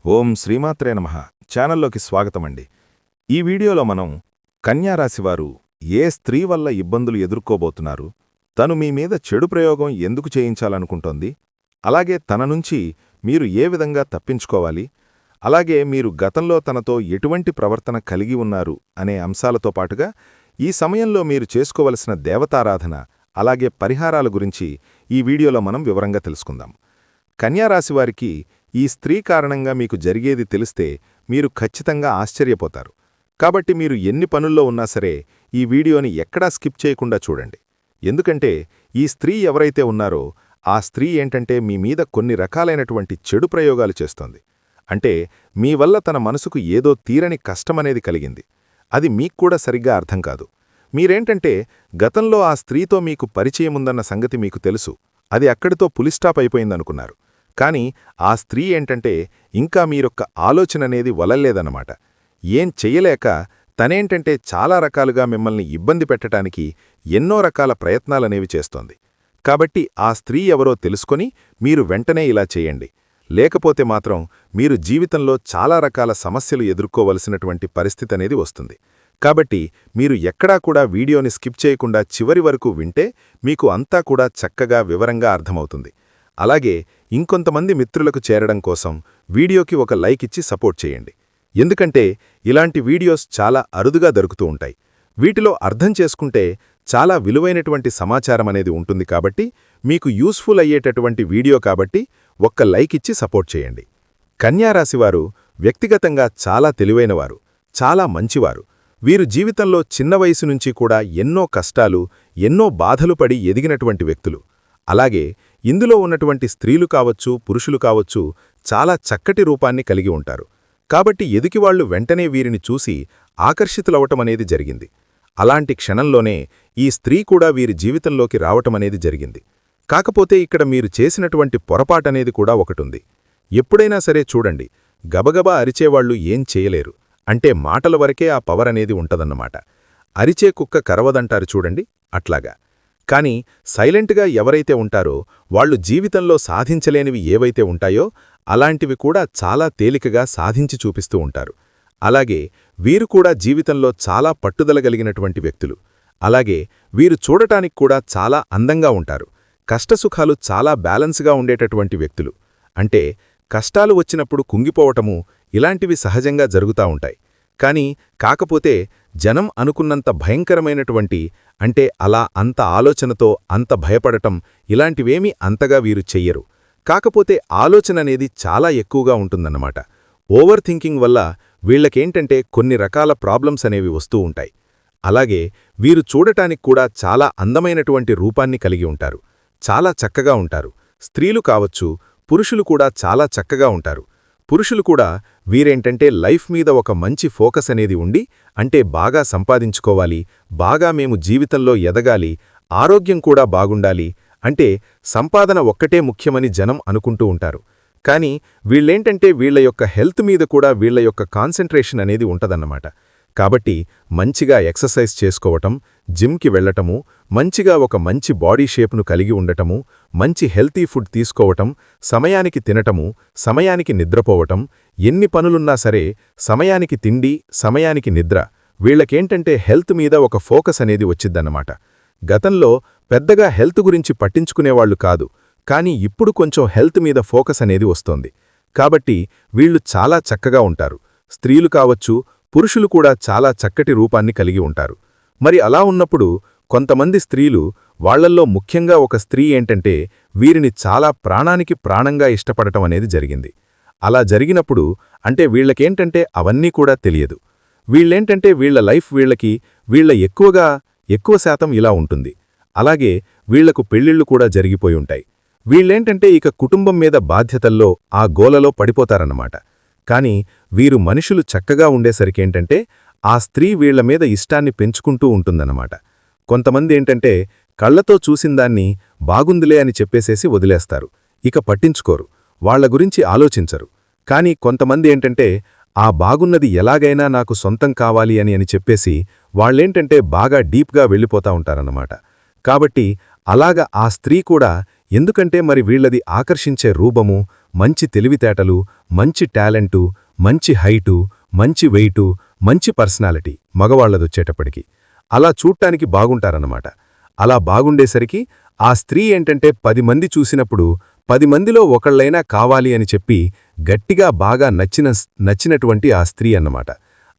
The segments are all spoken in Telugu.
ఓం శ్రీమాత్రే నమః ఛానల్లోకి స్వాగతమండి. ఈ వీడియోలో మనం కన్యారాశివారు ఏ స్త్రీ వల్ల ఇబ్బందులు ఎదుర్కోబోతున్నారు, తను మీ మీద చెడు ప్రయోగం ఎందుకు చేయించాలనుకుంటోంది, అలాగే తన నుంచి మీరు ఏ విధంగా తప్పించుకోవాలి, అలాగే మీరు గతంలో తనతో ఎటువంటి ప్రవర్తన కలిగి ఉన్నారు అనే అంశాలతో పాటుగా ఈ సమయంలో మీరు చేసుకోవలసిన దేవతారాధన అలాగే పరిహారాల గురించి ఈ వీడియోలో మనం వివరంగా తెలుసుకుందాం. కన్యారాశివారికి ఈ స్త్రీ కారణంగా మీకు జరిగేది తెలిస్తే మీరు ఖచ్చితంగా ఆశ్చర్యపోతారు. కాబట్టి మీరు ఎన్ని పనుల్లో ఉన్నా సరే ఈ వీడియోని ఎక్కడా స్కిప్ చేయకుండా చూడండి. ఎందుకంటే ఈ స్త్రీ ఎవరైతే ఉన్నారో ఆ స్త్రీ ఏంటంటే మీ మీద కొన్ని రకాలైనటువంటి చెడు ప్రయోగాలు చేస్తోంది. అంటే మీ వల్ల తన మనసుకు ఏదో తీరని కష్టమనేది కలిగింది. అది మీక్కూడా సరిగ్గా అర్థం కాదు. మీరేంటంటే గతంలో ఆ స్త్రీతో మీకు పరిచయముందన్న సంగతి మీకు తెలుసు, అది అక్కడితో పులిస్టాప్ అయిపోయిందనుకున్నారు. కాని ఆ స్త్రీ ఏంటంటే ఇంకా మీరొక్క ఆలోచననేది వలల్లేదన్నమాట. ఏం చెయ్యలేక తనేంటంటే చాలా రకాలుగా మిమ్మల్ని ఇబ్బంది పెట్టడానికి ఎన్నో రకాల ప్రయత్నాలనేవి చేస్తోంది. కాబట్టి ఆ స్త్రీ ఎవరో తెలుసుకొని మీరు వెంటనే ఇలా చేయండి. లేకపోతే మాత్రం మీరు జీవితంలో చాలా రకాల సమస్యలు ఎదుర్కోవలసినటువంటి పరిస్థితనేది వస్తుంది. కాబట్టి మీరు ఎక్కడా కూడా వీడియోని స్కిప్ చేయకుండా చివరి వరకు వింటే మీకు అంతా కూడా చక్కగా వివరంగా అర్థమవుతుంది. అలాగే ఇంకొంతమంది మిత్రులకు చేరడం కోసం వీడియోకి ఒక లైక్ ఇచ్చి సపోర్ట్ చేయండి. ఎందుకంటే ఇలాంటి వీడియోస్ చాలా అరుదుగా దొరుకుతూ ఉంటాయి. వీటిలో అర్థం చేసుకుంటే చాలా విలువైనటువంటి సమాచారం అనేది ఉంటుంది. కాబట్టి మీకు యూస్ఫుల్ అయ్యేటటువంటి వీడియో కాబట్టి ఒక్క లైక్ ఇచ్చి సపోర్ట్ చేయండి. కన్యారాశివారు వ్యక్తిగతంగా చాలా తెలివైనవారు, చాలా మంచివారు. వీరు జీవితంలో చిన్న వయసు నుంచి కూడా ఎన్నో కష్టాలు, ఎన్నో బాధలు పడి ఎదిగినటువంటి వ్యక్తులు. అలాగే ఇందులో ఉన్నటువంటి స్త్రీలు కావచ్చు, పురుషులు కావచ్చు, చాలా చక్కటి రూపాన్ని కలిగి ఉంటారు. కాబట్టి ఎదుకివాళ్లు వెంటనే వీరిని చూసి ఆకర్షితులవటమనేది జరిగింది. అలాంటి క్షణంలోనే ఈ స్త్రీ కూడా వీరి జీవితంలోకి రావటమనేది జరిగింది. కాకపోతే ఇక్కడ మీరు చేసినటువంటి పొరపాటనేది కూడా ఒకటుంది. ఎప్పుడైనా సరే చూడండి, గబగబా అరిచేవాళ్లు ఏం చేయలేరు. అంటే మాటల వరకే ఆ పవర్ అనేది ఉంటదన్నమాట. అరిచే కుక్క కరవదంటారు చూడండి, అట్లాగా. కాని సైలెంట్గా ఎవరైతే ఉంటారో వాళ్లు జీవితంలో సాధించలేనివి ఏవైతే ఉంటాయో అలాంటివి కూడా చాలా తేలికగా సాధించి చూపిస్తూ ఉంటారు. అలాగే వీరు కూడా జీవితంలో చాలా పట్టుదలగలిగినటువంటి వ్యక్తులు. అలాగే వీరు చూడటానికి కూడా చాలా అందంగా ఉంటారు. కష్టసుఖాలు చాలా బ్యాలెన్స్గా ఉండేటటువంటి వ్యక్తులు. అంటే కష్టాలు వచ్చినప్పుడు కుంగిపోవటము ఇలాంటివి సహజంగా జరుగుతా ఉంటాయి. కాకపోతే జనం అనుకున్నంత భయంకరమైనటువంటి అంటే అలా అంత ఆలోచనతో అంత భయపడటం ఇలాంటివేమీ అంతగా వీరు చెయ్యరు. కాకపోతే ఆలోచననేది చాలా ఎక్కువగా ఉంటుందన్నమాట. ఓవర్ థింకింగ్ వల్ల వీళ్లకేంటంటే కొన్ని రకాల ప్రాబ్లమ్స్ అనేవి వస్తూ ఉంటాయి. అలాగే వీరు చూడటానికి కూడా చాలా అందమైనటువంటి రూపాన్ని కలిగి ఉంటారు. చాలా చక్కగా ఉంటారు. స్త్రీలు కావచ్చు, పురుషులు కూడా చాలా చక్కగా ఉంటారు. పురుషులు కూడా వీరేంటంటే లైఫ్ మీద ఒక మంచి ఫోకస్ అనేది ఉండి, అంటే బాగా సంపాదించుకోవాలి, బాగా మేము జీవితంలో ఎదగాలి, ఆరోగ్యం కూడా బాగుండాలి, అంటే సంపాదన ఒక్కటే ముఖ్యమని జనం అనుకుంటూ ఉంటారు. కాని వీళ్ళేంటంటే వీళ్ల యొక్క హెల్త్ మీద కూడా వీళ్ల యొక్క కాన్సంట్రేషన్ అనేది ఉంటదన్నమాట. కాబట్టి మంచిగా ఎక్సర్సైజ్ చేసుకోవటం, జిమ్కి వెళ్లటము, మంచిగా ఒక మంచి బాడీ షేప్ను కలిగి ఉండటము, మంచి హెల్తీ ఫుడ్ తీసుకోవటం, సమయానికి తినటము, సమయానికి నిద్రపోవటం, ఎన్ని పనులున్నా సరే సమయానికి తిండి, సమయానికి నిద్ర, వీళ్లకేంటంటే హెల్త్ మీద ఒక ఫోకస్ అనేది వచ్చిద్దన్నమాట. గతంలో పెద్దగా హెల్త్ గురించి పట్టించుకునేవాళ్లు కాదు. కాని ఇప్పుడు కొంచెం హెల్త్ మీద ఫోకస్ అనేది వస్తోంది. కాబట్టి వీళ్లు చాలా చక్కగా ఉంటారు. స్త్రీలు కావచ్చు, పురుషులు కూడా చాలా చక్కటి రూపాన్ని కలిగి ఉంటారు. మరి అలా ఉన్నప్పుడు కొంతమంది స్త్రీలు, వాళ్లల్లో ముఖ్యంగా ఒక స్త్రీ ఏంటంటే వీరిని చాలా ప్రాణానికి ప్రాణంగా ఇష్టపడటం అనేది జరిగింది. అలా జరిగినప్పుడు అంటే వీళ్లకేంటంటే అవన్నీ కూడా తెలియదు. వీళ్లేంటంటే వీళ్ల లైఫ్ వీళ్ల ఎక్కువ శాతం ఇలా ఉంటుంది. అలాగే వీళ్లకు పెళ్లిళ్లు కూడా జరిగిపోయుంటాయి. వీళ్లేంటంటే ఇక కుటుంబం మీద బాధ్యతల్లో ఆ గోలలో పడిపోతారన్నమాట. కాని వీరు మనుషులు చక్కగా ఉండేసరికేంటంటే ఆ స్త్రీ వీళ్ల మీద ఇష్టాన్ని పెంచుకుంటూ ఉంటుందన్నమాట. కొంతమంది ఏంటంటే కళ్లతో చూసిందాన్ని బాగుందిలే అని చెప్పేసేసి వదిలేస్తారు. ఇక పట్టించుకోరు, వాళ్ల గురించి ఆలోచించరు. కాని కొంతమంది ఏంటంటే ఆ బాగున్నది ఎలాగైనా నాకు సొంతం కావాలి అని చెప్పేసి వాళ్లేంటంటే బాగా డీప్గా వెళ్ళిపోతా ఉంటారన్నమాట. కాబట్టి అలాగా ఆ స్త్రీ కూడా ఎందుకంటే మరి వీళ్లది ఆకర్షించే రూపము, మంచి తెలివితేటలు, మంచి టాలెంటు, మంచి హైటు, మంచి వెయిటు, మంచి పర్సనాలిటీ మగవాళ్లదొచ్చేటప్పటికి. అలా చూడ్టానికి బాగుంటారన్నమాట. అలా బాగుండేసరికి ఆ స్త్రీ ఏంటంటే 10 మంది చూసినప్పుడు 10 మందిలో ఒకళ్ళైనా కావాలి అని చెప్పి గట్టిగా బాగా నచ్చినటువంటి ఆ స్త్రీ అన్నమాట.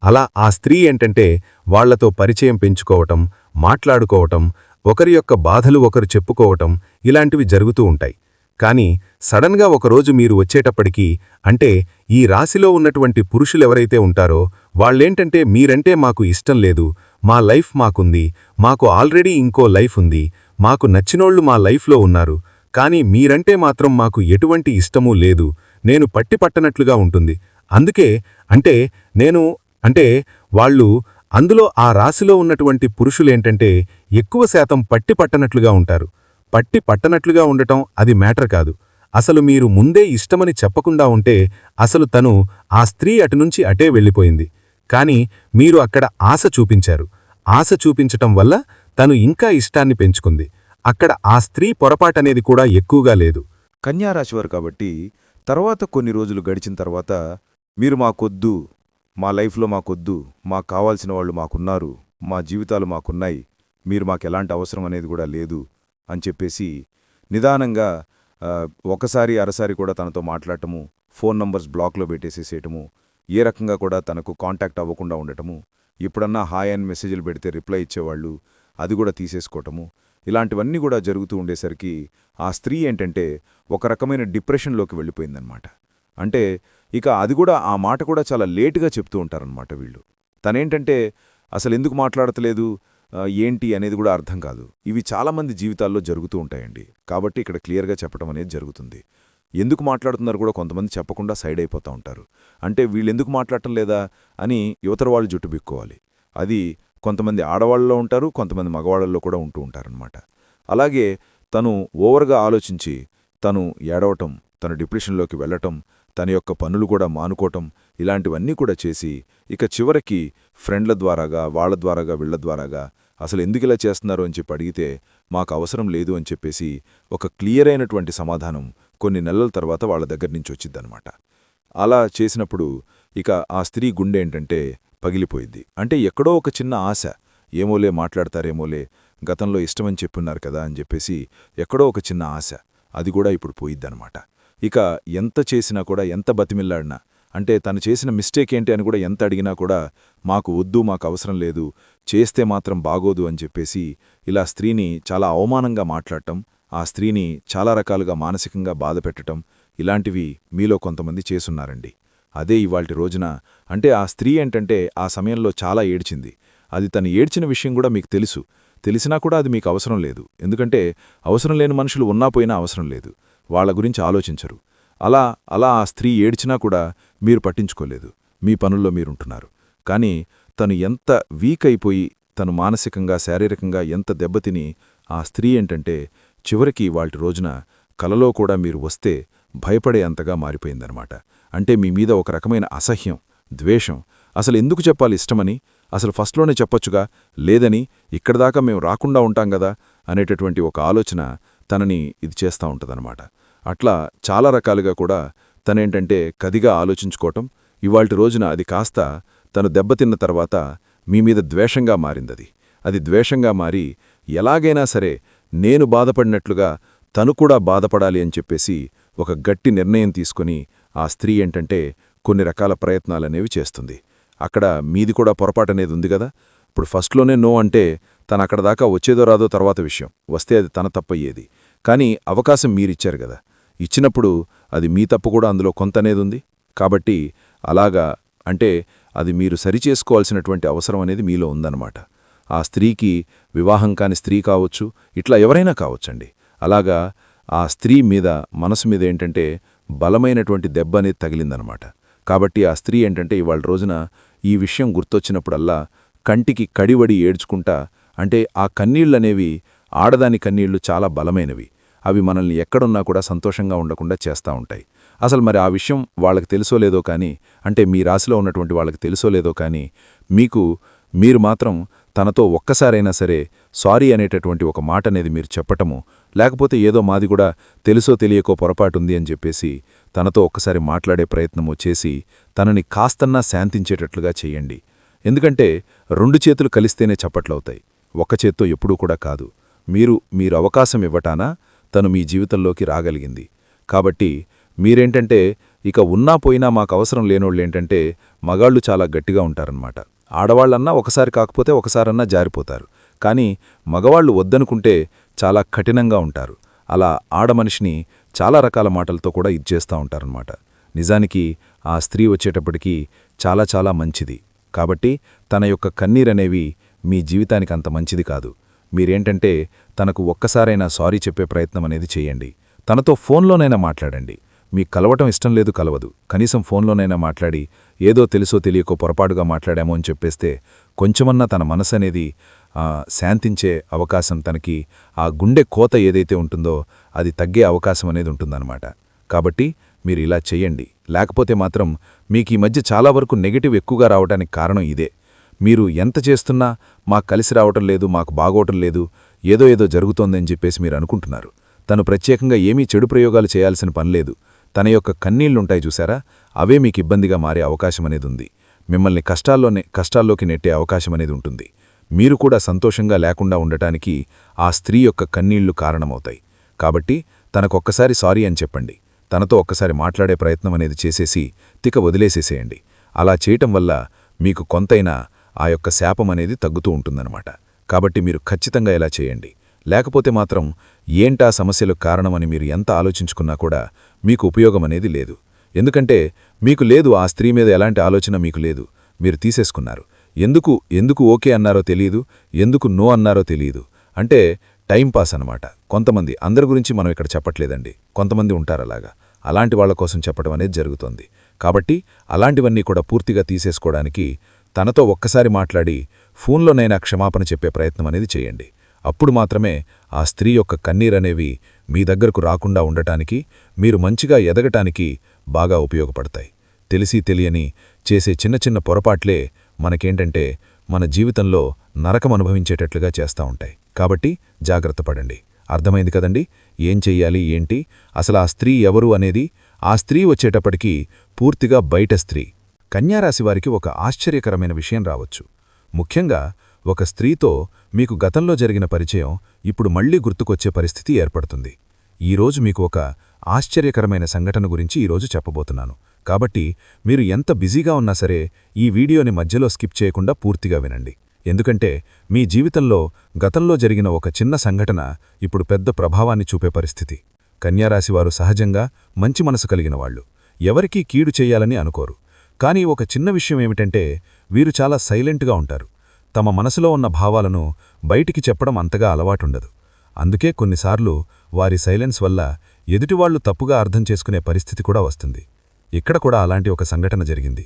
అలా ఆ స్త్రీ ఏంటంటే వాళ్లతో పరిచయం పెంచుకోవటం, మాట్లాడుకోవటం, ఒకరి యొక్క బాధలు ఒకరు చెప్పుకోవటం ఇలాంటివి జరుగుతూ ఉంటాయి. కానీ సడన్గా ఒకరోజు మీరు వచ్చేటప్పటికీ, అంటే ఈ రాశిలో ఉన్నటువంటి పురుషులెవరైతే ఉంటారో వాళ్ళేంటంటే మీరంటే మాకు ఇష్టం లేదు, మా లైఫ్ మాకుంది, మాకు ఆల్రెడీ ఇంకో లైఫ్ ఉంది, మాకు నచ్చినోళ్లు మా లైఫ్లో ఉన్నారు, కానీ మీరంటే మాత్రం మాకు ఎటువంటి ఇష్టమూ లేదు, నేను పట్టిపట్టనట్లుగా ఉంటుంది. అందుకే అంటే వాళ్ళు అందులో ఆ రాశిలో ఉన్నటువంటి పురుషులేంటంటే ఎక్కువ శాతం పట్టిపట్టనట్లుగా ఉంటారు. పట్టి పట్టనట్లుగా ఉండటం అది మ్యాటర్ కాదు. అసలు మీరు ముందే ఇష్టమని చెప్పకుండా ఉంటే అసలు తను ఆ స్త్రీ అటునుంచి అటే వెళ్ళిపోయింది. కాని మీరు అక్కడ ఆశ చూపించారు. ఆశ చూపించటం వల్ల తను ఇంకా ఇష్టాన్ని పెంచుకుంది. అక్కడ ఆ స్త్రీ పొరపాటనేది కూడా ఎక్కువగా లేదు. కన్యారాశివారు కాబట్టి తర్వాత కొన్ని రోజులు గడిచిన తర్వాత మీరు మాకొద్దు, మా లైఫ్లో మాకొద్దు, మాకు కావాల్సిన వాళ్ళు మాకున్నారు, మా జీవితాలు మాకున్నాయి, మీరు మాకెలాంటి అవసరం అనేది కూడా లేదు అని చెప్పేసి నిదానంగా ఒకసారి అరసారి కూడా తనతో మాట్లాడటము, ఫోన్ నంబర్స్ బ్లాక్లో పెట్టేసేసేయటము, ఏ రకంగా కూడా తనకు కాంటాక్ట్ అవ్వకుండా ఉండటము, ఇప్పుడన్నా హాయ్ అని మెసేజ్లు పెడితే రిప్లై ఇచ్చేవాళ్ళు అది కూడా తీసేసుకోవటము, ఇలాంటివన్నీ కూడా జరుగుతూ ఉండేసరికి ఆ స్త్రీ ఏంటంటే ఒక రకమైన డిప్రెషన్లోకి వెళ్ళిపోయిందనమాట. అంటే ఇక అది కూడా ఆ మాట కూడా చాలా లేటుగా చెప్తూ ఉంటారనమాట వీళ్ళు. తనేంటంటే అసలు ఎందుకు మాట్లాడతలేదు ఏంటి అనేది కూడా అర్థం కాదు. ఇవి చాలామంది జీవితాల్లో జరుగుతూ ఉంటాయండి. కాబట్టి ఇక్కడ క్లియర్గా చెప్పడం అనేది జరుగుతుంది. ఎందుకు మాట్లాడుతున్నారు కూడా కొంతమంది చెప్పకుండా సైడ్ అయిపోతూ ఉంటారు. అంటే వీళ్ళెందుకు మాట్లాడటం లేదా అని యువతర వాళ్ళు జుట్టు బిక్కోవాలి. అది కొంతమంది ఆడవాళ్ళలో ఉంటారు, కొంతమంది మగవాళ్ళల్లో కూడా ఉంటూ ఉంటారనమాట. అలాగే తను ఓవర్గా ఆలోచించి తను ఏడవటం, తను డిప్రెషన్లోకి వెళ్లటం, తన యొక్క పనులు కూడా మానుకోవటం, ఇలాంటివన్నీ కూడా చేసి ఇక చివరికి ఫ్రెండ్ల ద్వారాగా, వాళ్ల ద్వారాగా, వీళ్ల ద్వారాగా అసలు ఎందుకిలా చేస్తున్నారు అని చెప్పి అడిగితే మాకు అవసరం లేదు అని చెప్పేసి ఒక క్లియర్ అయినటువంటి సమాధానం కొన్ని నెలల తర్వాత వాళ్ల దగ్గర నుంచి వచ్చిద్దనమాట. అలా చేసినప్పుడు ఇక ఆ స్త్రీ గుండె ఏంటంటే పగిలిపోయిద్ది. అంటే ఎక్కడో ఒక చిన్న ఆశ, ఏమోలే మాట్లాడతారేమోలే, గతంలో ఇష్టమని చెప్పున్నారు కదా అని చెప్పేసి ఎక్కడో ఒక చిన్న ఆశ, అది కూడా ఇప్పుడు పోయిద్దనమాట. ఇక ఎంత చేసినా కూడా, ఎంత బతిమిల్లాడినా, అంటే తను చేసిన మిస్టేక్ ఏంటి అని కూడా ఎంత అడిగినా కూడా మాకు వద్దు, మాకు అవసరం లేదు, చేస్తే మాత్రం బాగోదు అని చెప్పేసి ఇలా స్త్రీని చాలా అవమానంగా మాట్లాడటం, ఆ స్త్రీని చాలా రకాలుగా మానసికంగా బాధపెట్టటం, ఇలాంటివి మీలో కొంతమంది చేసున్నారండి. అదే ఇవాల్టి రోజున అంటే ఆ స్త్రీ ఏంటంటే ఆ సమయంలో చాలా ఏడ్చింది. అది తను ఏడ్చిన విషయం కూడా మీకు తెలుసు. తెలిసినా కూడా అది మీకు అవసరం లేదు. ఎందుకంటే అవసరం లేని మనుషులు ఉన్నా పోయినా అవసరం లేదు. వాళ్ల గురించి ఆలోచించరు. అలా ఆ స్త్రీ ఏడ్చినా కూడా మీరు పట్టించుకోలేదు. మీ పనుల్లో మీరుంటున్నారు. కానీ తను ఎంత వీక్ అయిపోయి, తను మానసికంగా, శారీరకంగా ఎంత దెబ్బతిని ఆ స్త్రీ ఏంటంటే చివరికి ఇవాల్టి రోజున కలలో కూడా మీరు వస్తే భయపడే అంతగా మారిపోయిందనమాట. అంటే మీ మీద ఒక రకమైన అసహ్యం, ద్వేషం, అసలు ఎందుకు చెప్పాలి ఇష్టమని, అసలు ఫస్ట్లోనే చెప్పొచ్చుగా, లేదని, ఇక్కడదాకా మేము రాకుండా ఉంటాం గదా అనేటటువంటి ఒక ఆలోచన తనని ఇది చేస్తూ ఉంటుందన్నమాట. అట్లా చాలా రకాలుగా కూడా తనేంటంటే కదిగా ఆలోచించుకోవటం, ఇవాల్టి రోజున అది కాస్త తను దెబ్బతిన్న తర్వాత మీ మీద ద్వేషంగా మారిందది. అది ద్వేషంగా మారి ఎలాగైనా సరే నేను బాధపడినట్లుగా తను కూడా బాధపడాలి అని చెప్పేసి ఒక గట్టి నిర్ణయం తీసుకుని ఆ స్త్రీ ఏంటంటే కొన్ని రకాల ప్రయత్నాలనేవి చేస్తుంది. అక్కడ మీది కూడా పొరపాటనేది ఉంది గదా. ఇప్పుడు ఫస్ట్లోనే నో అంటే తనక్కడ దాకా వచ్చేదో రాదో తర్వాత విషయం, వస్తే అది తన తప్పయ్యేది. కానీ అవకాశం మీరిచ్చారు గదా, ఇచ్చినప్పుడు అది మీ తప్పు కూడా అందులో కొంతనేది ఉంది. కాబట్టి అలాగా అంటే అది మీరు సరిచేసుకోవాల్సినటువంటి అవసరం అనేది మీలో ఉందన్నమాట. ఆ స్త్రీకి వివాహం కాని స్త్రీ కావచ్చు, ఇట్లా ఎవరైనా కావచ్చండి. అలాగా ఆ స్త్రీ మీద, మనసు మీద ఏంటంటే బలమైనటువంటి దెబ్బ అనేది తగిలిందనమాట. కాబట్టి ఆ స్త్రీ ఏంటంటే ఇవాళ రోజున ఈ విషయం గుర్తొచ్చినప్పుడల్లా కంటికి కడివడి ఏడ్చుకుంటా, అంటే ఆ కన్నీళ్లనేవి, ఆడదాని కన్నీళ్లు చాలా బలమైనవి. అవి మనల్ని ఎక్కడున్నా కూడా సంతోషంగా ఉండకుండా చేస్తూ ఉంటాయి. అసలు మరి ఆ విషయం వాళ్ళకి తెలుసో లేదో కానీ, అంటే మీ రాశిలో ఉన్నటువంటి వాళ్ళకి తెలుసో లేదో కానీ, మీరు మాత్రం తనతో ఒక్కసారైనా సరే సారీ అనేటటువంటి ఒక మాట అనేది మీరు చెప్పటము, లేకపోతే ఏదో మాది కూడా తెలుసో తెలియకో పొరపాటుంది అని చెప్పేసి తనతో ఒక్కసారి మాట్లాడే ప్రయత్నమో చేసి తనని కాస్తన్నా శాంతించేటట్లుగా చెయ్యండి. ఎందుకంటే 2 చేతులు కలిస్తేనే చప్పట్లవుతాయి, ఒక్క చేత్తో ఎప్పుడూ కూడా కాదు. మీరు అవకాశం ఇవ్వటానా తను మీ జీవితంలోకి రాగలిగింది. కాబట్టి మీరేంటంటే ఇక ఉన్నా పోయినా మాకవసరం లేనోళ్ళేంటంటే మగాళ్ళు చాలా గట్టిగా ఉంటారన్నమాట. ఆడవాళ్లన్నా ఒకసారి కాకపోతే ఒకసారన్నా జారిపోతారు. కానీ మగవాళ్లు వద్దనుకుంటే చాలా కఠినంగా ఉంటారు. అలా ఆడమనిషిని చాలా రకాల మాటలతో కూడా ఇచ్చేస్తూ ఉంటారన్నమాట. నిజానికి ఆ స్త్రీ వచ్చేటప్పటికీ చాలా చాలా మంచిది. కాబట్టి తన యొక్క కన్నీరనేవి మీ జీవితానికి అంత మంచిది కాదు. మీరేంటంటే తనకు ఒక్కసారైనా సారీ చెప్పే ప్రయత్నం అనేది చేయండి. తనతో ఫోన్లోనైనా మాట్లాడండి. మీకు కలవటం ఇష్టం లేదు, కలవదు, కనీసం ఫోన్లోనైనా మాట్లాడి ఏదో తెలుసో తెలియకో పొరపాటుగా మాట్లాడామో అని చెప్పేస్తే కొంచెమన్నా తన మనసనేది శాంతించే అవకాశం, తనకి ఆ గుండె కోత ఏదైతే ఉంటుందో అది తగ్గే అవకాశం అనేది ఉంటుందన్నమాట. కాబట్టి మీరు ఇలా చెయ్యండి. లేకపోతే మాత్రం మీకు ఈ మధ్య చాలా వరకు నెగటివ్ ఎక్కువగా రావడానికి కారణం ఇదే. మీరు ఎంత చేస్తున్నా మాకు కలిసి రావటం లేదు, మాకు బాగోవటం లేదు, ఏదో జరుగుతోందని చెప్పేసి మీరు అనుకుంటున్నారు. తను ప్రత్యేకంగా ఏమీ చెడు ప్రయోగాలు చేయాల్సిన పనిలేదు. తన యొక్క కన్నీళ్లుంటాయి చూసారా, అవే మీకు ఇబ్బందిగా మారే అవకాశమనేది ఉంది. మిమ్మల్ని కష్టాల్లోకి నెట్టే అవకాశమనేది ఉంటుంది. మీరు కూడా సంతోషంగా లేకుండా ఉండటానికి ఆ స్త్రీ యొక్క కన్నీళ్లు కారణమవుతాయి. కాబట్టి తనకొక్కసారి సారీ అని చెప్పండి. తనతో ఒక్కసారి మాట్లాడే ప్రయత్నం అనేది చేసేసి తిక వదిలేసేసేయండి. అలా చేయటం వల్ల మీకు కొంతైనా ఆ యొక్క శాపం అనేది తగ్గుతూ ఉంటుందన్నమాట. కాబట్టి మీరు ఖచ్చితంగా ఇలా చేయండి. లేకపోతే మాత్రం ఏంటా సమస్యలకు కారణమని మీరు ఎంత ఆలోచించుకున్నా కూడా మీకు ఉపయోగమనేది లేదు. ఎందుకంటే మీకు లేదు, ఆ స్త్రీ మీద ఎలాంటి ఆలోచన మీకు లేదు. మీరు తీసేసుకున్నారు. ఎందుకు ఓకే అన్నారో తెలియదు, ఎందుకు నో అన్నారో తెలియదు. అంటే టైంపాస్ అనమాట. కొంతమంది, అందరి గురించి మనం ఇక్కడ చెప్పట్లేదండి, కొంతమంది ఉంటారలాగా. అలాంటి వాళ్ల కోసం చెప్పడం అనేది జరుగుతోంది. కాబట్టి అలాంటివన్నీ కూడా పూర్తిగా తీసేసుకోవడానికి తనతో ఒక్కసారి మాట్లాడి ఫోన్లోనైనా క్షమాపణ చెప్పే ప్రయత్నం అనేది చేయండి. అప్పుడు మాత్రమే ఆ స్త్రీ యొక్క కన్నీరనేవి మీ దగ్గరకు రాకుండా ఉండటానికి, మీరు మంచిగా ఎదగటానికి బాగా ఉపయోగపడతాయి. తెలిసి తెలియని చేసే చిన్న పొరపాట్లే మనకేంటంటే మన జీవితంలో నరకం అనుభవించేటట్లుగా చేస్తూ ఉంటాయి. కాబట్టి జాగ్రత్త పడండి. అర్థమైంది కదండి ఏం చెయ్యాలి ఏంటి, అసలు ఆ స్త్రీ ఎవరు అనేది. ఆ స్త్రీ వచ్చేటప్పటికీ పూర్తిగా బయట స్త్రీ. కన్యారాశివారికి ఒక ఆశ్చర్యకరమైన విషయం రావచ్చు. ముఖ్యంగా ఒక స్త్రీతో మీకు గతంలో జరిగిన పరిచయం ఇప్పుడు మళ్లీ గుర్తుకొచ్చే పరిస్థితి ఏర్పడుతుంది. ఈరోజు మీకు ఒక ఆశ్చర్యకరమైన సంఘటన గురించి ఈరోజు చెప్పబోతున్నాను. కాబట్టి మీరు ఎంత బిజీగా ఉన్నా సరే ఈ వీడియోని మధ్యలో స్కిప్ చేయకుండా పూర్తిగా వినండి. ఎందుకంటే మీ జీవితంలో గతంలో జరిగిన ఒక చిన్న సంఘటన ఇప్పుడు పెద్ద ప్రభావాన్ని చూపే పరిస్థితి. కన్యారాశివారు సహజంగా మంచి మనసు కలిగిన వాళ్ళు, ఎవరికీ కీడు చెయ్యాలని అనుకోరు. కానీ ఒక చిన్న విషయం ఏమిటంటే వీరు చాలా సైలెంట్గా ఉంటారు. తమ మనసులో ఉన్న భావాలను బయటికి చెప్పడం అంతగా అలవాటుండదు. అందుకే కొన్నిసార్లు వారి సైలెన్స్ వల్ల ఎదుటివాళ్లు తప్పుగా అర్థం చేసుకునే పరిస్థితి కూడా వస్తుంది. ఇక్కడ కూడా అలాంటి ఒక సంఘటన జరిగింది.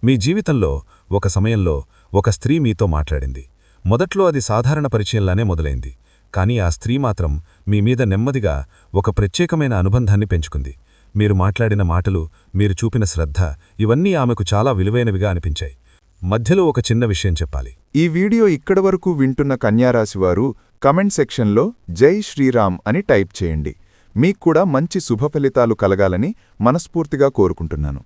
మీ జీవితంలో ఒక సమయంలో ఒక స్త్రీ మీతో మాట్లాడింది. మొదట్లో అది సాధారణ పరిచయంలానే మొదలైంది. కానీ ఆ స్త్రీ మాత్రం మీ మీద నెమ్మదిగా ఒక ప్రత్యేకమైన అనుబంధాన్ని పెంచుకుంది. మీరు మాట్లాడిన మాటలు, మీరు చూపిన శ్రద్ధ, ఇవన్నీ ఆమెకు చాలా విలువైనవిగా అనిపించాయి. మధ్యలో ఒక చిన్న విషయం చెప్పాలి. ఈ వీడియో ఇక్కడి వరకు వింటున్న కన్యారాశివారు కమెంట్ సెక్షన్లో జై శ్రీరామ్ అని టైప్ చేయండి. మీక్కూడా మంచి శుభఫలితాలు కలగాలని మనస్ఫూర్తిగా కోరుకుంటున్నాను.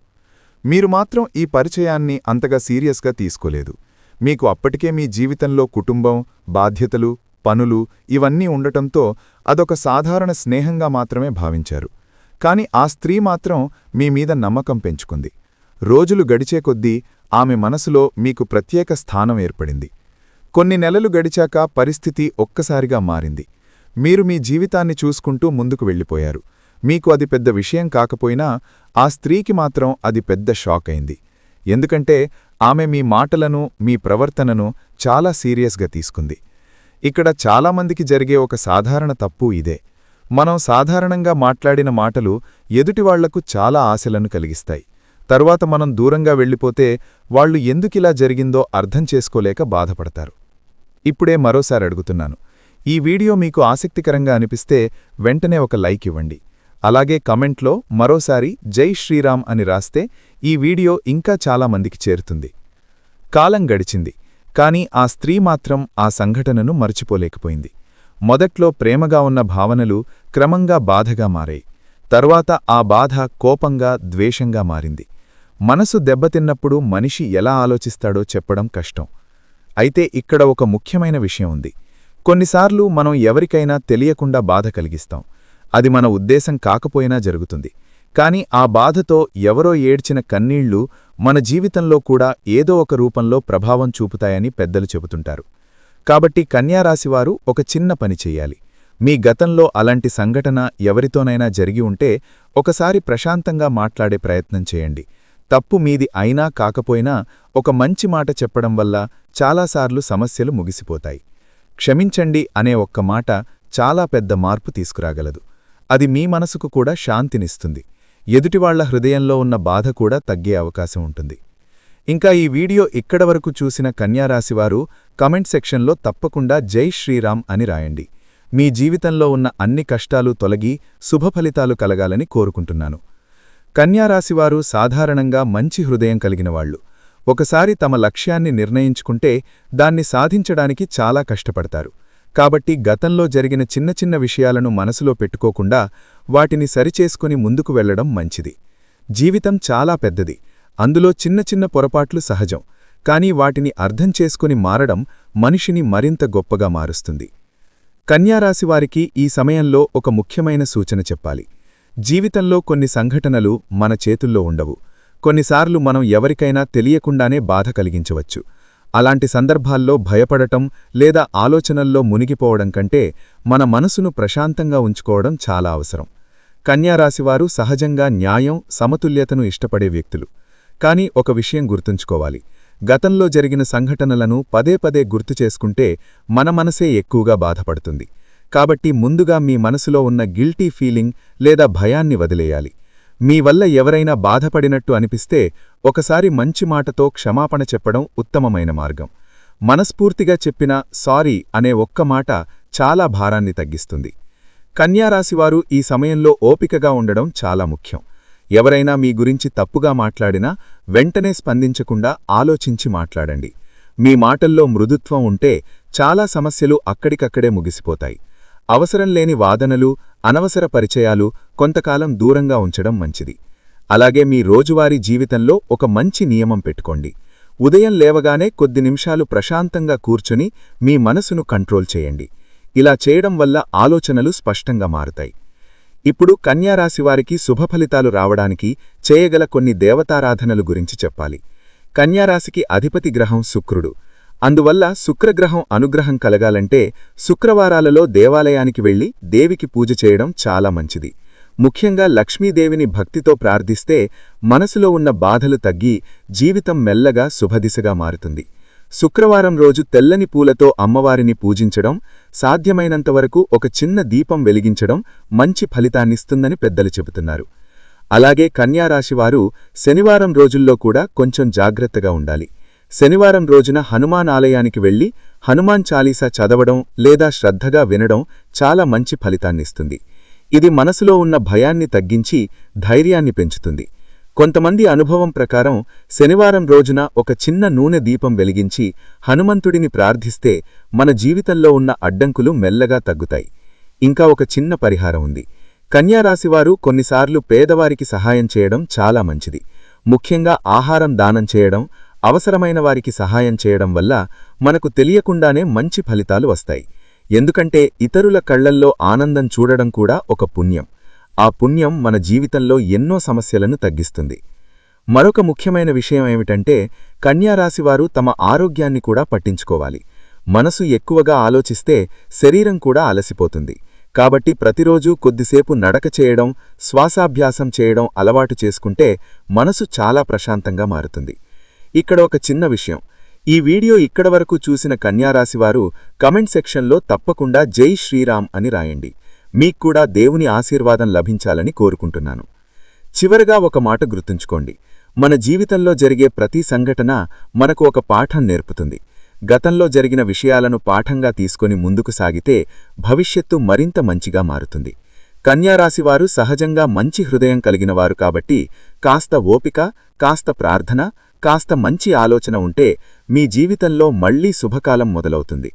మీరు మాత్రం ఈ పరిచయాన్ని అంతగా సీరియస్గా తీసుకోలేదు. మీకు అప్పటికే మీ జీవితంలో కుటుంబం, బాధ్యతలు, పనులు ఇవన్నీ ఉండటంతో అదొక సాధారణ స్నేహంగా మాత్రమే భావించారు. కాని ఆ స్త్రీ మాత్రం మీ మీద నమ్మకం పెంచుకుంది. రోజులు గడిచే కొద్దీ ఆమె మనసులో మీకు ప్రత్యేక స్థానం ఏర్పడింది. కొన్ని నెలలు గడిచాక పరిస్థితి ఒక్కసారిగా మారింది. మీరు మీ జీవితాన్ని చూసుకుంటూ ముందుకు వెళ్ళిపోయారు. మీకు అది పెద్ద విషయం కాకపోయినా ఆ స్త్రీకి మాత్రం అది పెద్ద షాక్ అయింది. ఎందుకంటే ఆమె మీ మాటలను, మీ ప్రవర్తనను చాలా సీరియస్గా తీసుకుంది. ఇక్కడ చాలామందికి జరిగే ఒక సాధారణ తప్పు ఇదే. మనం సాధారణంగా మాట్లాడిన మాటలు ఎదుటివాళ్లకు చాలా ఆశలను కలిగిస్తాయి. తరువాత మనం దూరంగా వెళ్ళిపోతే వాళ్లు ఎందుకిలా జరిగిందో అర్థం చేసుకోలేక బాధపడతారు. ఇప్పుడే మరోసారి అడుగుతున్నాను, ఈ వీడియో మీకు ఆసక్తికరంగా అనిపిస్తే వెంటనే ఒక లైక్ ఇవ్వండి. అలాగే కమెంట్లో మరోసారి జై శ్రీరామ్ అని రాస్తే ఈ వీడియో ఇంకా చాలా మందికి చేరుతుంది. కాలం గడిచింది, కానీ ఆ స్త్రీ మాత్రం ఆ సంఘటనను మర్చిపోలేకపోయింది. మొదట్లో ప్రేమగా ఉన్న భావనలు క్రమంగా బాధగా మారాయి. తరువాత ఆ బాధ కోపంగా, ద్వేషంగా మారింది. మనసు దెబ్బతిన్నప్పుడు మనిషి ఎలా ఆలోచిస్తాడో చెప్పడం కష్టం. అయితే ఇక్కడ ఒక ముఖ్యమైన విషయం ఉంది. కొన్నిసార్లు మనం ఎవరికైనా తెలియకుండా బాధ కలిగిస్తాం. అది మన ఉద్దేశం కాకపోయినా జరుగుతుంది. కాని ఆ బాధతో ఎవరో ఏడ్చిన కన్నీళ్లు మన జీవితంలో కూడా ఏదో ఒక రూపంలో ప్రభావం చూపుతాయని పెద్దలు చెబుతుంటారు. కాబట్టి కన్యారాశివారు ఒక చిన్న పని చెయ్యాలి. మీ గతంలో అలాంటి సంఘటన ఎవరితోనైనా జరిగి ఉంటే ఒకసారి ప్రశాంతంగా మాట్లాడే ప్రయత్నం చేయండి. తప్పు మీది అయినా కాకపోయినా ఒక మంచి మాట చెప్పడం వల్ల చాలాసార్లు సమస్యలు ముగిసిపోతాయి. క్షమించండి అనే ఒక్క మాట చాలా పెద్ద మార్పు తీసుకురాగలదు. అది మీ మనసుకు కూడా శాంతినిస్తుంది. ఎదుటివాళ్ల హృదయంలో ఉన్న బాధ కూడా తగ్గే అవకాశం ఉంటుంది. ఇంకా ఈ వీడియో ఇక్కడ వరకు చూసిన కన్యారాశివారు కమెంట్ సెక్షన్లో తప్పకుండా జై శ్రీరామ్ అని రాయండి. మీ జీవితంలో ఉన్న అన్ని కష్టాలు తొలగి శుభఫలితాలు కలగాలని కోరుకుంటున్నాను. కన్యారాశివారు సాధారణంగా మంచి హృదయం కలిగినవాళ్లు. ఒకసారి తమ లక్ష్యాన్ని నిర్ణయించుకుంటే దాన్ని సాధించడానికి చాలా కష్టపడతారు. కాబట్టి గతంలో జరిగిన చిన్న చిన్న విషయాలను మనసులో పెట్టుకోకుండా వాటిని సరిచేసుకుని ముందుకు వెళ్లడం మంచిది. జీవితం చాలా పెద్దది. అందులో చిన్న చిన్న పొరపాట్లు సహజం. కానీ వాటిని అర్థం చేసుకుని మారడం మనిషిని మరింత గొప్పగా మారుస్తుంది. కన్యారాశివారికి ఈ సమయంలో ఒక ముఖ్యమైన సూచన చెప్పాలి. జీవితంలో కొన్ని సంఘటనలు మన చేతుల్లో ఉండవు. కొన్నిసార్లు మనం ఎవరికైనా తెలియకుండానే బాధ కలిగించవచ్చు. అలాంటి సందర్భాల్లో భయపడటం లేదా ఆలోచనల్లో మునిగిపోవడం కంటే మన మనసును ప్రశాంతంగా ఉంచుకోవడం చాలా అవసరం. కన్యారాశివారు సహజంగా న్యాయం, సమతుల్యతను ఇష్టపడే వ్యక్తులు. కానీ ఒక విషయం గుర్తుంచుకోవాలి. గతంలో జరిగిన సంఘటనలను పదే పదే గుర్తు చేసుకుంటే మన మనసే ఎక్కువగా బాధపడుతుంది. కాబట్టి ముందుగా మీ మనసులో ఉన్న గిల్టీ ఫీలింగ్ లేదా భయాన్ని వదిలేయాలి. మీ వల్ల ఎవరైనా బాధపడినట్టు అనిపిస్తే ఒకసారి మంచి మాటతో క్షమాపణ చెప్పడం ఉత్తమమైన మార్గం. మనస్ఫూర్తిగా చెప్పిన సారీ అనే ఒక్క మాట చాలా భారాన్ని తగ్గిస్తుంది. కన్యారాశివారు ఈ సమయంలో ఓపికగా ఉండడం చాలా ముఖ్యం. ఎవరైనా మీ గురించి తప్పుగా మాట్లాడినా వెంటనే స్పందించకుండా ఆలోచించి మాట్లాడండి. మీ మాటల్లో మృదుత్వం ఉంటే చాలా సమస్యలు అక్కడికక్కడే ముగిసిపోతాయి. అవసరం లేని వాదనలు, అనవసర పరిచయాలు కొంతకాలం దూరంగా ఉంచడం మంచిది. అలాగే మీ రోజువారీ జీవితంలో ఒక మంచి నియమం పెట్టుకోండి. ఉదయం లేవగానే కొద్ది నిమిషాలు ప్రశాంతంగా కూర్చుని మీ మనసును కంట్రోల్ చేయండి. ఇలా చేయడం వల్ల ఆలోచనలు స్పష్టంగా మారుతాయి. ఇప్పుడు కన్యారాశివారికి శుభఫలితాలు రావడానికి చేయగల కొన్ని దేవతారాధనలు గురించి చెప్పాలి. కన్యారాశికి అధిపతి గ్రహం శుక్రుడు. అందువల్ల శుక్రగ్రహం అనుగ్రహం కలగాలంటే శుక్రవారాలలో దేవాలయానికి వెళ్లి దేవికి పూజ చేయడం చాలా మంచిది. ముఖ్యంగా లక్ష్మీదేవిని భక్తితో ప్రార్థిస్తే మనసులో ఉన్న బాధలు తగ్గి జీవితం మెల్లగా శుభదిశగా మారుతుంది. శుక్రవారం రోజు తెల్లని పూలతో అమ్మవారిని పూజించడం, సాధ్యమైనంతవరకు ఒక చిన్న దీపం వెలిగించడం మంచి ఫలితాన్నిస్తుందని పెద్దలు చెబుతున్నారు. అలాగే కన్యారాశివారు శనివారం రోజుల్లో కూడా కొంచెం జాగ్రత్తగా ఉండాలి. శనివారం రోజున హనుమాన్ ఆలయానికి వెళ్లి హనుమాన్ చాలీసా చదవడం లేదా శ్రద్ధగా వినడం చాలా మంచి ఫలితాన్నిస్తుంది. ఇది మనసులో ఉన్న భయాన్ని తగ్గించి ధైర్యాన్ని పెంచుతుంది. కొంతమంది అనుభవం ప్రకారం శనివారం రోజున ఒక చిన్న నూనె దీపం వెలిగించి హనుమంతుడిని ప్రార్థిస్తే మన జీవితంలో ఉన్న అడ్డంకులు మెల్లగా తగ్గుతాయి. ఇంకా ఒక చిన్న పరిహారం ఉంది. కన్యారాశివారు కొన్నిసార్లు పేదవారికి సహాయం చేయడం చాలా మంచిది. ముఖ్యంగా ఆహారం దానం చేయడం, అవసరమైన వారికి సహాయం చేయడం వల్ల మనకు తెలియకుండానే మంచి ఫలితాలు వస్తాయి. ఎందుకంటే ఇతరుల కళ్లల్లో ఆనందం చూడడం కూడా ఒక పుణ్యం. ఆ పుణ్యం మన జీవితంలో ఎన్నో సమస్యలను తగ్గిస్తుంది. మరొక ముఖ్యమైన విషయం ఏమిటంటే కన్యారాశివారు తమ ఆరోగ్యాన్ని కూడా పట్టించుకోవాలి. మనసు ఎక్కువగా ఆలోచిస్తే శరీరం కూడా అలసిపోతుంది. కాబట్టి ప్రతిరోజూ కొద్దిసేపు నడక చేయడం, శ్వాసాభ్యాసం చేయడం అలవాటు చేసుకుంటే మనసు చాలా ప్రశాంతంగా మారుతుంది. ఇక్కడ ఒక చిన్న విషయం. ఈ వీడియో ఇక్కడ వరకు చూసిన కన్యారాశివారు కమెంట్ సెక్షన్లో తప్పకుండా జై శ్రీరామ్ అని రాయండి. మీక్కూడా దేవుని ఆశీర్వాదం లభించాలని కోరుకుంటున్నాను. చివరగా ఒక మాట గుర్తుంచుకోండి. మన జీవితంలో జరిగే ప్రతి సంఘటన మనకు ఒక పాఠం నేర్పుతుంది. గతంలో జరిగిన విషయాలను పాఠంగా తీసుకొని ముందుకు సాగితే భవిష్యత్తు మరింత మంచిగా మారుతుంది. కన్యారాశివారు సహజంగా మంచి హృదయం కలిగినవారు కాబట్టి కాస్త ఓపిక, కాస్త ప్రార్థన, కాస్త మంచి ఆలోచన ఉంటే మీ జీవితంలో మళ్లీ శుభకాలం మొదలవుతుంది.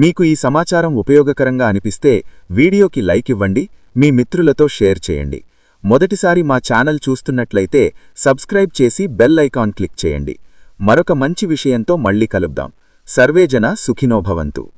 మీకు ఈ సమాచారం ఉపయోగకరంగా అనిపిస్తే వీడియోకి లైక్ ఇవ్వండి, మీ మిత్రులతో షేర్ చేయండి. మొదటిసారి మా ఛానల్ చూస్తున్నట్లయితే సబ్స్క్రైబ్ చేసి బెల్ ఐకాన్ క్లిక్ చేయండి. మరొక మంచి విషయంతో మళ్ళీ కలుద్దాం. సర్వేజన సుఖినో భవంతు.